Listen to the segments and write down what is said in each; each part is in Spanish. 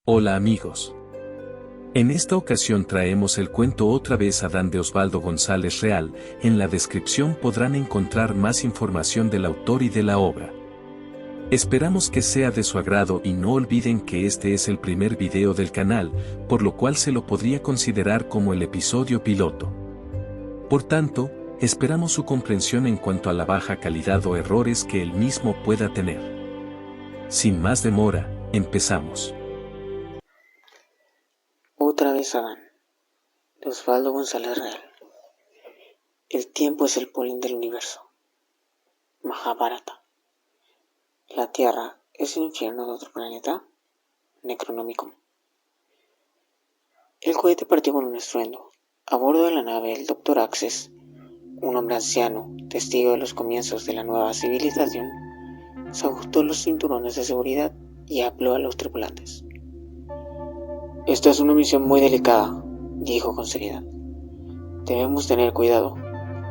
Hola amigos. En esta ocasión traemos el cuento Otra vez Adán de Osvaldo González Real. En la descripción podrán encontrar más información del autor y de la obra. Esperamos que sea de su agrado y no olviden que este es el primer video del canal, por lo cual se lo podría considerar como el episodio piloto. Por tanto, esperamos su comprensión en cuanto a la baja calidad o errores que el mismo pueda tener. Sin más demora, empezamos. Otra vez Adán, de Osvaldo González Real. El tiempo es el polen del universo. Mahabharata. La Tierra es el infierno de otro planeta. Necronomicon. El cohete partió con un estruendo. A bordo de la nave, el Dr. Access, un hombre anciano, testigo de los comienzos de la nueva civilización, se ajustó los cinturones de seguridad y habló a los tripulantes. Esta es una misión muy delicada, dijo con seriedad. Debemos tener cuidado.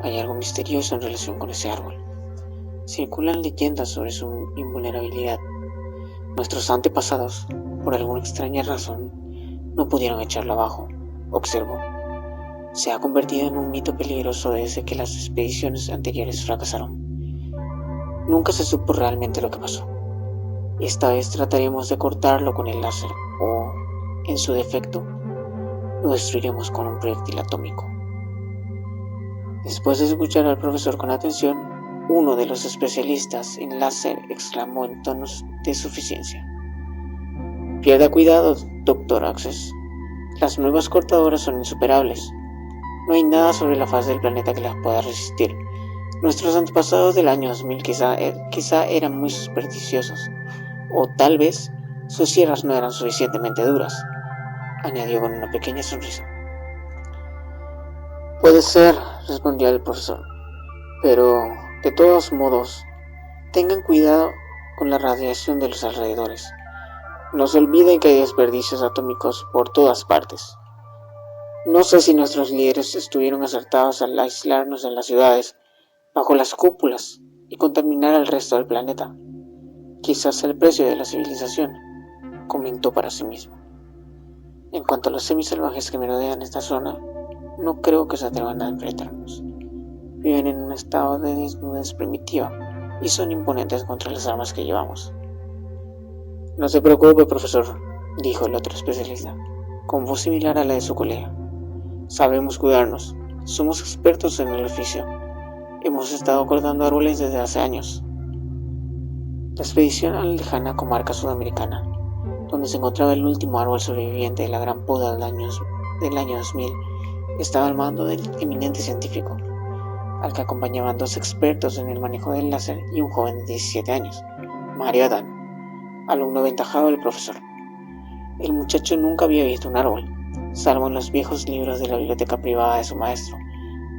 Hay algo misterioso en relación con ese árbol. Circulan leyendas sobre su invulnerabilidad. Nuestros antepasados, por alguna extraña razón, no pudieron echarlo abajo, observó. Se ha convertido en un mito peligroso desde que las expediciones anteriores fracasaron. Nunca se supo realmente lo que pasó. Y esta vez trataremos de cortarlo con el láser o, en su defecto, lo destruiremos con un proyectil atómico. Después de escuchar al profesor con atención, uno de los especialistas en láser exclamó en tonos de suficiencia: Pierda cuidado, Dr. Access. Las nuevas cortadoras son insuperables. No hay nada sobre la faz del planeta que las pueda resistir. Nuestros antepasados del año 2000 quizá eran muy supersticiosos, o tal vez sus sierras no eran suficientemente duras, añadió con una pequeña sonrisa. Puede ser, respondió el profesor, pero de todos modos, tengan cuidado con la radiación de los alrededores. No se olviden que hay desperdicios atómicos por todas partes. No sé si nuestros líderes estuvieron acertados al aislarnos en las ciudades, bajo las cúpulas, y contaminar al resto del planeta. Quizás el precio de la civilización, comentó para sí mismo. En cuanto a los semisalvajes que merodean esta zona, no creo que se atrevan a enfrentarnos. Viven en un estado de desnudez primitiva y son imponentes contra las armas que llevamos. No se preocupe, profesor, dijo el otro especialista, con voz similar a la de su colega. Sabemos cuidarnos, somos expertos en el oficio. Hemos estado cortando árboles desde hace años. La expedición a la lejana comarca sudamericana, donde se encontraba el último árbol sobreviviente de la gran poda del año 2000, estaba al mando del eminente científico, al que acompañaban dos expertos en el manejo del láser y un joven de 17 años, Mario Adán, alumno aventajado del profesor. El muchacho nunca había visto un árbol, salvo en los viejos libros de la biblioteca privada de su maestro,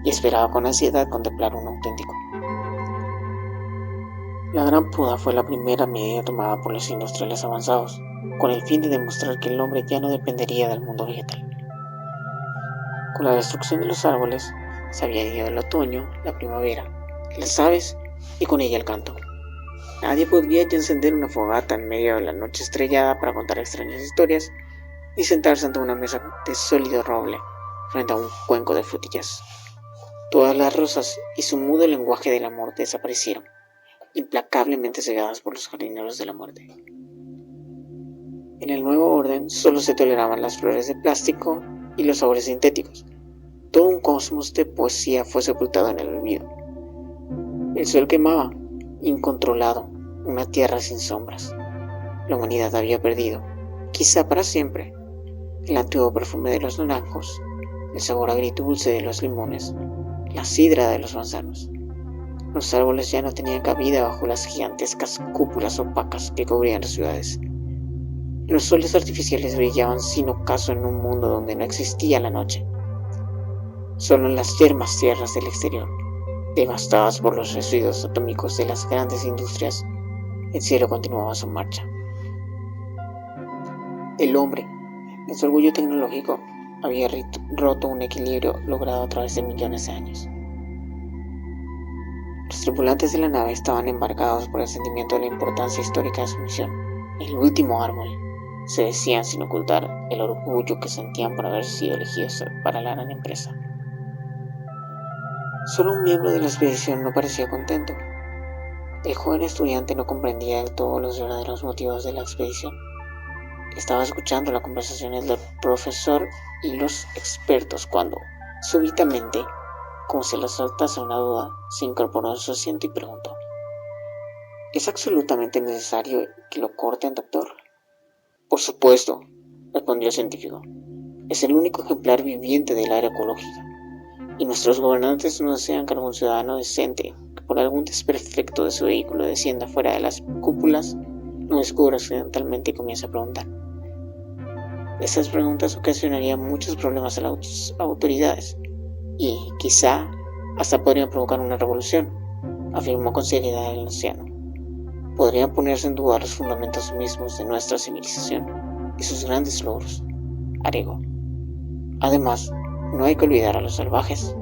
y esperaba con ansiedad contemplar un auténtico. La gran poda fue la primera medida tomada por los industriales avanzados, con el fin de demostrar que el hombre ya no dependería del mundo vegetal. Con la destrucción de los árboles, se había ido el otoño, la primavera, las aves y con ella el canto. Nadie podría ya encender una fogata en medio de la noche estrellada para contar extrañas historias y sentarse ante una mesa de sólido roble frente a un cuenco de frutillas. Todas las rosas y su mudo lenguaje del amor desaparecieron, implacablemente cegadas por los jardineros de la muerte. En el nuevo orden solo se toleraban las flores de plástico y los sabores sintéticos. Todo un cosmos de poesía fue sepultado en el olvido. El sol quemaba, incontrolado, una tierra sin sombras. La humanidad había perdido, quizá para siempre, el antiguo perfume de los naranjos, el sabor agridulce de los limones, la sidra de los manzanos. Los árboles ya no tenían cabida bajo las gigantescas cúpulas opacas que cubrían las ciudades. Los soles artificiales brillaban sin ocaso en un mundo donde no existía la noche. Solo en las yermas tierras del exterior, devastadas por los residuos atómicos de las grandes industrias, el cielo continuaba su marcha. El hombre, en su orgullo tecnológico, había roto un equilibrio logrado a través de millones de años. Los tripulantes de la nave estaban embargados por el sentimiento de la importancia histórica de su misión, el último árbol, se decían sin ocultar el orgullo que sentían por haber sido elegidos para la gran empresa. Solo un miembro de la expedición no parecía contento. El joven estudiante no comprendía del todo los verdaderos motivos de la expedición. Estaba escuchando las conversaciones del profesor y los expertos cuando, súbitamente, como si le saltase una duda, se incorporó en su asiento y preguntó: ¿Es absolutamente necesario que lo corten, doctor? Por supuesto, respondió el científico. Es el único ejemplar viviente del área ecológica, y nuestros gobernantes no desean que algún ciudadano decente, que por algún desperfecto de su vehículo descienda fuera de las cúpulas, lo descubra accidentalmente y comience a preguntar. Esas preguntas ocasionarían muchos problemas a las autoridades y, quizá, hasta podrían provocar una revolución, afirmó con seriedad el anciano. Podrían ponerse en duda los fundamentos mismos de nuestra civilización y sus grandes logros, agregó. Además, no hay que olvidar a los salvajes.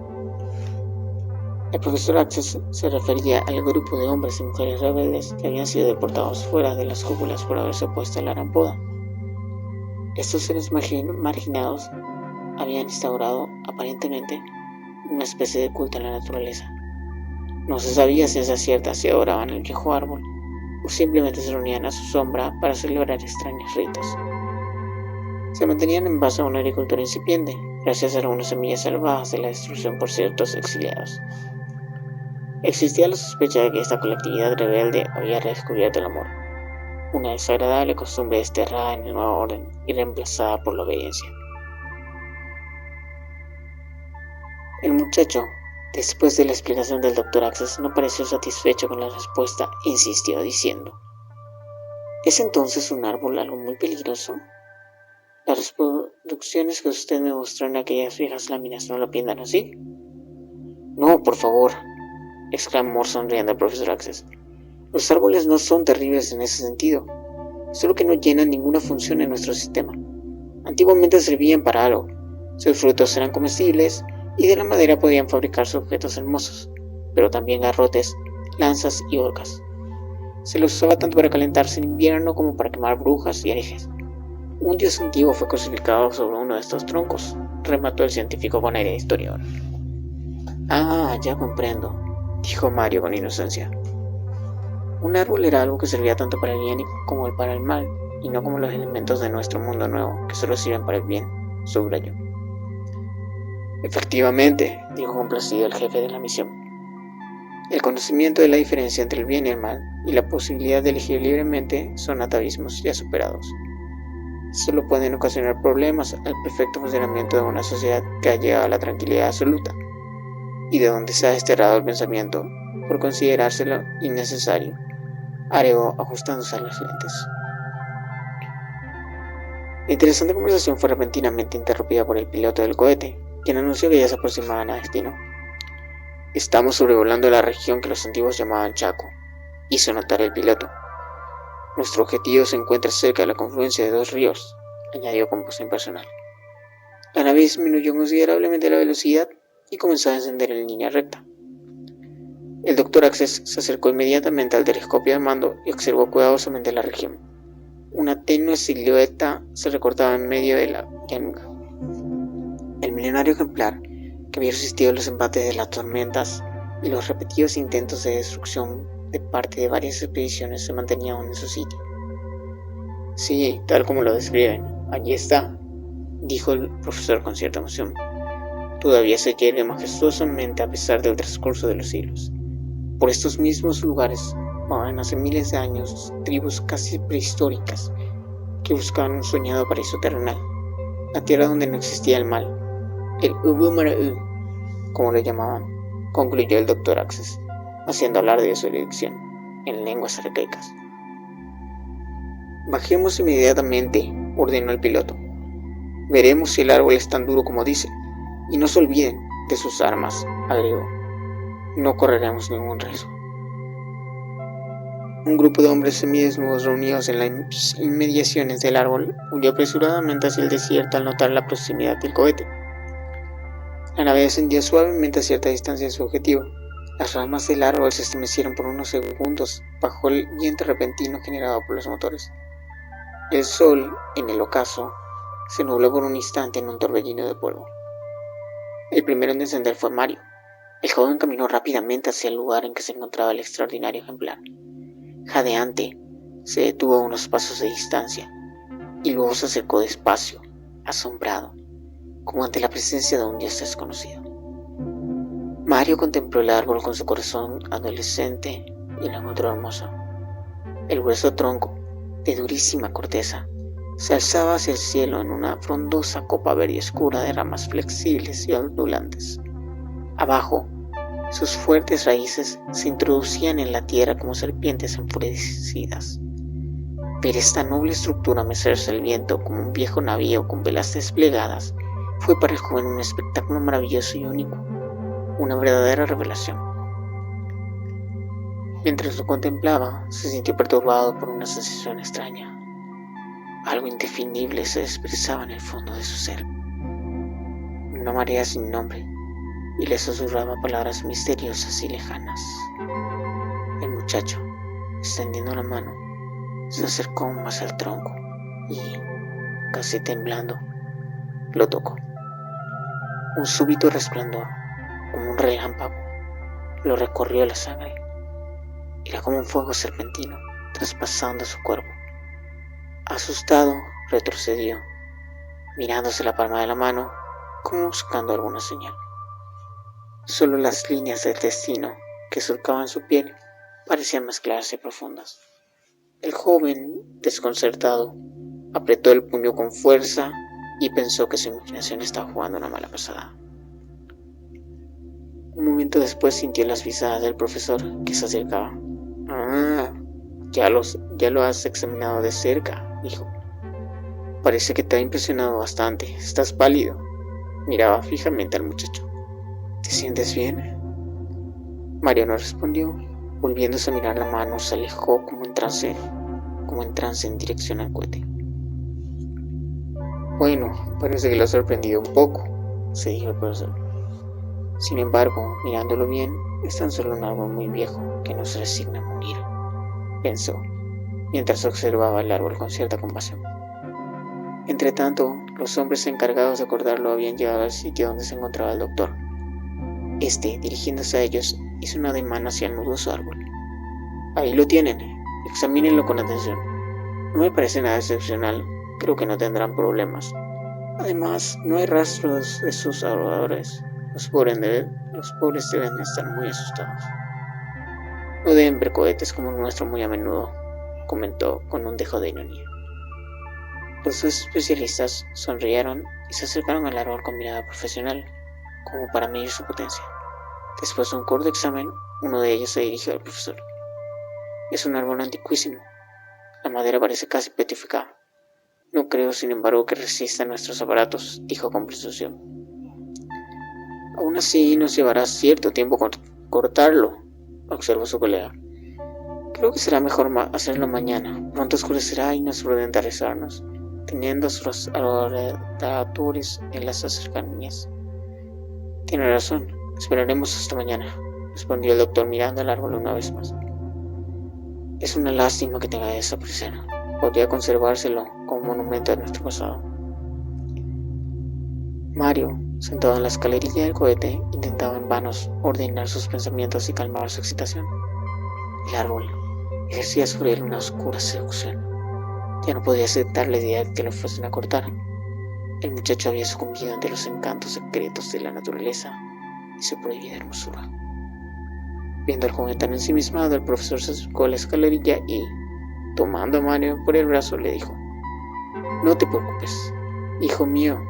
El profesor Access se refería al grupo de hombres y mujeres rebeldes que habían sido deportados fuera de las cúpulas por haberse opuesto a la gran poda. Estos seres marginados habían instaurado, aparentemente, una especie de culto a la naturaleza. No se sabía si ciencia cierta si adoraban el viejo árbol o simplemente se reunían a su sombra para celebrar extraños ritos. Se mantenían en base a una agricultura incipiente, gracias a algunas semillas salvajes de la destrucción por ciertos exiliados. Existía la sospecha de que esta colectividad rebelde había redescubierto el amor, una desagradable costumbre desterrada en el nuevo orden y reemplazada por la obediencia. El muchacho, después de la explicación del Dr. Access, no pareció satisfecho con la respuesta e insistió diciendo: ¿Es entonces un árbol algo muy peligroso? Las reproducciones que usted me mostró en aquellas viejas láminas no lo pintan así. No, por favor, exclamó sonriendo el profesor Access. Los árboles no son terribles en ese sentido, solo que no llenan ninguna función en nuestro sistema. Antiguamente servían para algo, sus frutos eran comestibles y de la madera podían fabricarse objetos hermosos, pero también garrotes, lanzas y orcas. Se los usaba tanto para calentarse en invierno como para quemar brujas y herejes. Un dios antiguo fue crucificado sobre uno de estos troncos, remató el científico con aire de historiador. Ah, ya comprendo, dijo Mario con inocencia. Un árbol era algo que servía tanto para el bien como para el mal, y no como los elementos de nuestro mundo nuevo, que solo sirven para el bien, subrayó. Efectivamente, dijo complacido el jefe de la misión. El conocimiento de la diferencia entre el bien y el mal, y la posibilidad de elegir libremente, son atavismos ya superados. Solo pueden ocasionar problemas al perfecto funcionamiento de una sociedad que ha llegado a la tranquilidad absoluta, y de donde se ha desterrado el pensamiento por considerárselo innecesario, agregó ajustándose a las lentes. La interesante conversación fue repentinamente interrumpida por el piloto del cohete, quien anunció que ya se aproximaban a destino. Estamos sobrevolando la región que los antiguos llamaban Chaco, hizo notar el piloto. Nuestro objetivo se encuentra cerca de la confluencia de dos ríos, añadió con voz impersonal. La nave disminuyó considerablemente la velocidad y comenzó a descender en línea recta. El Dr. Access se acercó inmediatamente al telescopio de mando y observó cuidadosamente la región. Una tenue silueta se recortaba en medio de la llanura. El milenario ejemplar, que había resistido los embates de las tormentas y los repetidos intentos de destrucción de parte de varias expediciones, se mantenía aún en su sitio. Sí, tal como lo describen, allí está, dijo el profesor con cierta emoción. Todavía se yergue majestuosamente a pesar del transcurso de los siglos. Por estos mismos lugares moraban hace miles de años tribus casi prehistóricas que buscaban un soñado paraíso terrenal, la tierra donde no existía el mal, el Ubumaraú, como lo llamaban, concluyó el Dr. Access, haciendo alarde de su elección en lenguas arcaicas. Bajemos inmediatamente, ordenó el piloto. Veremos si el árbol es tan duro como dice, y no se olviden de sus armas, agregó. No correremos ningún riesgo. Un grupo de hombres semidesnudos reunidos en las inmediaciones del árbol huyó apresuradamente hacia el desierto al notar la proximidad del cohete. La nave descendió suavemente a cierta distancia de su objetivo. Las ramas del árbol se estremecieron por unos segundos bajo el viento repentino generado por los motores. El sol, en el ocaso, se nubló por un instante en un torbellino de polvo. El primero en descender fue Mario. El joven caminó rápidamente hacia el lugar en que se encontraba el extraordinario ejemplar. Jadeante, se detuvo a unos pasos de distancia y luego se acercó despacio, asombrado, como ante la presencia de un dios desconocido. Mario contempló el árbol con su corazón adolescente y lo encontró hermoso. El grueso tronco, de durísima corteza, se alzaba hacia el cielo en una frondosa copa verde oscura de ramas flexibles y ondulantes. Abajo, sus fuertes raíces se introducían en la tierra como serpientes enfurecidas. Ver esta noble estructura mecerse el viento como un viejo navío con velas desplegadas fue para el joven un espectáculo maravilloso y único, una verdadera revelación. Mientras lo contemplaba, se sintió perturbado por una sensación extraña. Algo indefinible se expresaba en el fondo de su ser. Una marea sin nombre, y le susurraba palabras misteriosas y lejanas. El muchacho, extendiendo la mano, se acercó aún más al tronco y, casi temblando, lo tocó. Un súbito resplandor, como un relámpago, lo recorrió la sangre. Era como un fuego serpentino traspasando su cuerpo. Asustado, retrocedió, mirándose la palma de la mano como buscando alguna señal. Solo las líneas del destino que surcaban su piel parecían más claras y profundas. El joven, desconcertado, apretó el puño con fuerza y pensó que su imaginación estaba jugando una mala pasada. Un momento después sintió las pisadas del profesor que se acercaba. Ya lo has examinado de cerca, dijo. Parece que te ha impresionado bastante. Estás pálido. Miraba fijamente al muchacho. ¿Te sientes bien? Mario no respondió. Volviéndose a mirar la mano, se alejó como en trance en dirección al cohete. Bueno, parece que lo ha sorprendido un poco, se dijo el profesor. Sin embargo, mirándolo bien, es tan solo un árbol muy viejo que no se resigna a morir, pensó, mientras observaba el árbol con cierta compasión. Entretanto, los hombres encargados de cortarlo habían llegado al sitio donde se encontraba el doctor. Dirigiéndose a ellos, hizo un ademán hacia el nudoso árbol. Ahí lo tienen, examínenlo con atención. No me parece nada excepcional, creo que no tendrán problemas. Además, no hay rastros de sus adoradores. Los pobres deben estar muy asustados. No deben ver cohetes como el nuestro muy a menudo, comentó con un dejo de ironía. Los dos especialistas sonrieron y se acercaron al árbol con mirada profesional, como para medir su potencia. Después de un corto examen, uno de ellos se dirigió al profesor. Es un árbol antiquísimo. La madera parece casi petrificada. No creo, sin embargo, que resista nuestros aparatos, dijo con precisión. Aún así, nos llevará cierto tiempo cortarlo, observó su colega. Creo que será mejor hacerlo mañana. Pronto oscurecerá y no es prudente arriesgarnos, teniendo a sus adoradores en las cercanías. Tiene razón, esperaremos hasta mañana, respondió el doctor mirando al árbol una vez más. Es una lástima que tenga que desaparecer. Podría conservárselo como monumento a nuestro pasado. Mario, sentado en la escalerilla del cohete, intentaba en vano ordenar sus pensamientos y calmar su excitación. El árbol ejercía sobre él una oscura seducción. Ya no podía aceptar la idea de que lo fuesen a cortar. El muchacho había sucumbido ante los encantos secretos de la naturaleza y su prohibida hermosura. Viendo al joven tan ensimismado, el profesor se acercó a la escalerilla y, tomando a Mario por el brazo, le dijo: No te preocupes, hijo mío,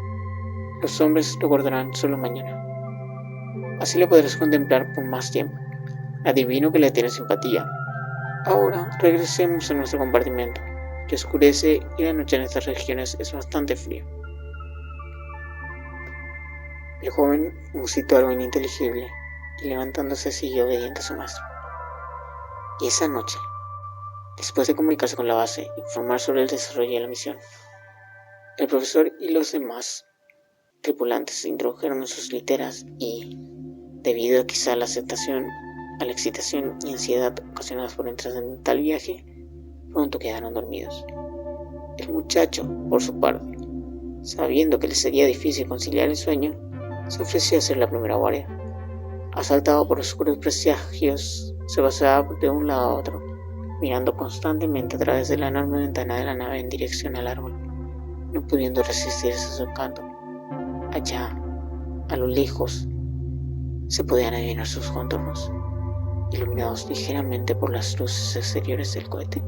los hombres lo guardarán solo mañana. Así lo podrás contemplar por más tiempo. Adivino que le tienes simpatía. Ahora regresemos a nuestro compartimento, que oscurece y la noche en estas regiones es bastante fría. El joven musitó algo ininteligible y levantándose siguió obediente a su maestro. Y esa noche, después de comunicarse con la base e informar sobre el desarrollo de la misión, el profesor y los demás tripulantes se introdujeron en sus literas y, debido quizá a la excitación y ansiedad ocasionadas por el trascendental viaje, pronto quedaron dormidos. El muchacho, por su parte, sabiendo que le sería difícil conciliar el sueño, se ofreció a hacer la primera guardia. Asaltado por oscuros presagios, se paseaba de un lado a otro, mirando constantemente a través de la enorme ventana de la nave en dirección al árbol, no pudiendo resistirse a su encanto. Allá, a lo lejos, se podían adivinar sus contornos, iluminados ligeramente por las luces exteriores del cohete.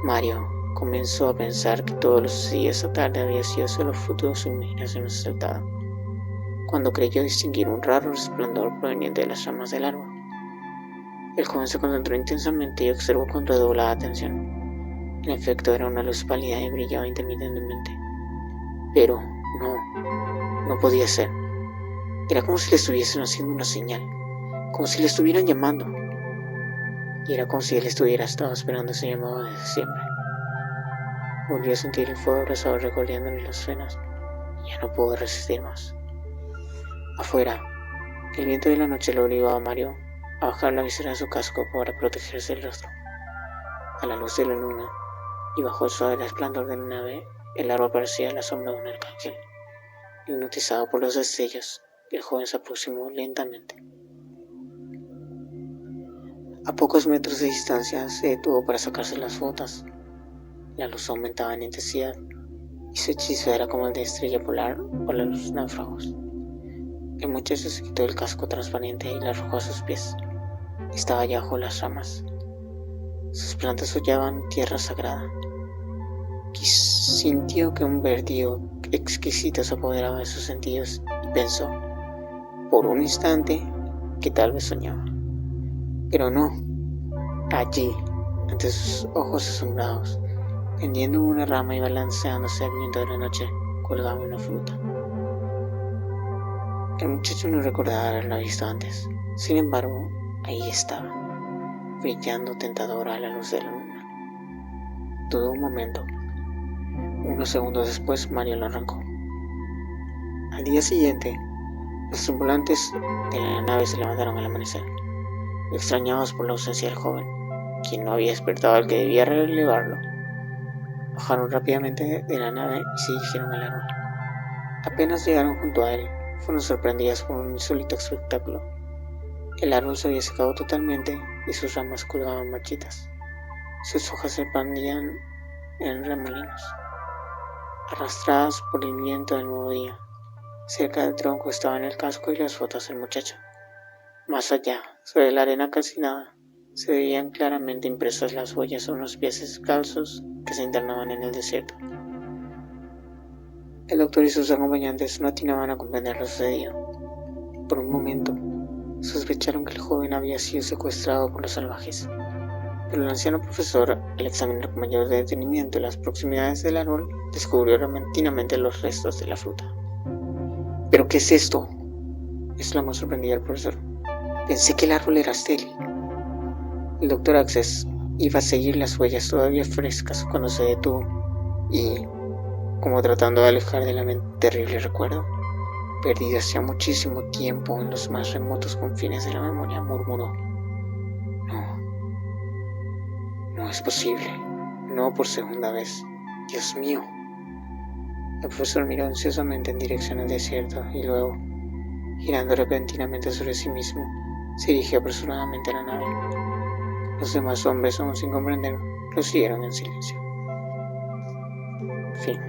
Mario comenzó a pensar que todo lo sucedido esa tarde había sido solo fruto de su imaginación exaltada, cuando creyó distinguir un raro resplandor proveniente de las ramas del árbol. El joven se concentró intensamente y observó con redoblada atención. En efecto, era una luz pálida y brillaba intermitentemente. Pero no podía ser. Era como si le estuviesen haciendo una señal, como si le estuvieran llamando. Y era como si él estuviera esperando ese llamado desde siempre. Volvió a sentir el fuego abrasador recorriéndole las venas y ya no pudo resistir más. Afuera, el viento de la noche lo obligó a Mario a bajar la visera de su casco para protegerse el rostro. A la luz de la luna y bajo el suave resplandor de la nave, el árbol parecía la sombra de un arcángel. Hipnotizado por los destellos, el joven se aproximó lentamente. A pocos metros de distancia se detuvo para sacarse las botas. La luz aumentaba en intensidad y su hechizo era como el de estrella polar o la luz náufragos. El muchacho se quitó el casco transparente y le arrojó a sus pies. Estaba allá bajo las ramas. Sus plantas hollaban tierra sagrada. Sintió que un verdío exquisito se apoderaba de sus sentidos y pensó, por un instante, que tal vez soñaba. Pero no. Allí, ante sus ojos asombrados, pendiendo una rama y balanceándose al viento de la noche, colgaba una fruta. El muchacho no recordaba haberla visto antes. Sin embargo, ahí estaba, brillando tentadora a la luz de la luna. Dudó un momento. Unos segundos después, Mario lo arrancó. Al día siguiente, los tripulantes de la nave se levantaron al amanecer, extrañados por la ausencia del joven, quien no había despertado al que debía relevarlo. Bajaron rápidamente de la nave y se dirigieron al árbol. Apenas llegaron junto a él, fueron sorprendidas por un insólito espectáculo. El árbol se había secado totalmente y sus ramas colgaban marchitas. Sus hojas se expandían en remolinos, arrastradas por el viento del nuevo día. Cerca del tronco estaban el casco y las botas del muchacho. Más allá, sobre la arena calcinada, se veían claramente impresas las huellas de unos pies descalzos que se internaban en el desierto. El doctor y sus acompañantes no atinaban a comprender lo sucedido. Por un momento, sospecharon que el joven había sido secuestrado por los salvajes, pero el anciano profesor, al examinar con mayor detenimiento las proximidades del árbol, descubrió repentinamente los restos de la fruta. ¿Pero qué es esto?, exclamó sorprendido el profesor. Pensé que el árbol era estéril. El doctor Access iba a seguir las huellas todavía frescas cuando se detuvo y, como tratando de alejar de la mente terrible recuerdo, perdido hacía muchísimo tiempo en los más remotos confines de la memoria, murmuró: No es posible, no por segunda vez, Dios mío. El profesor miró ansiosamente en dirección al desierto y luego, girando repentinamente sobre sí mismo, se dirigió apresuradamente a la nave. Los demás hombres, aún sin comprender, lo siguieron en silencio. Fin.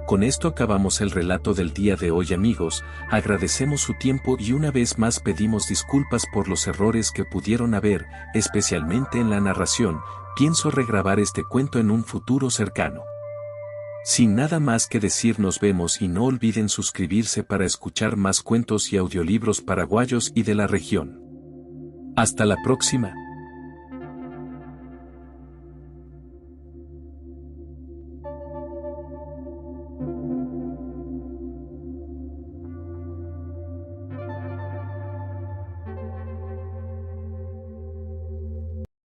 Con esto acabamos el relato del día de hoy, amigos. Agradecemos su tiempo y una vez más pedimos disculpas por los errores que pudieron haber, especialmente en la narración. Pienso regrabar este cuento en un futuro cercano. Sin nada más que decir, nos vemos y no olviden suscribirse para escuchar más cuentos y audiolibros paraguayos y de la región. Hasta la próxima.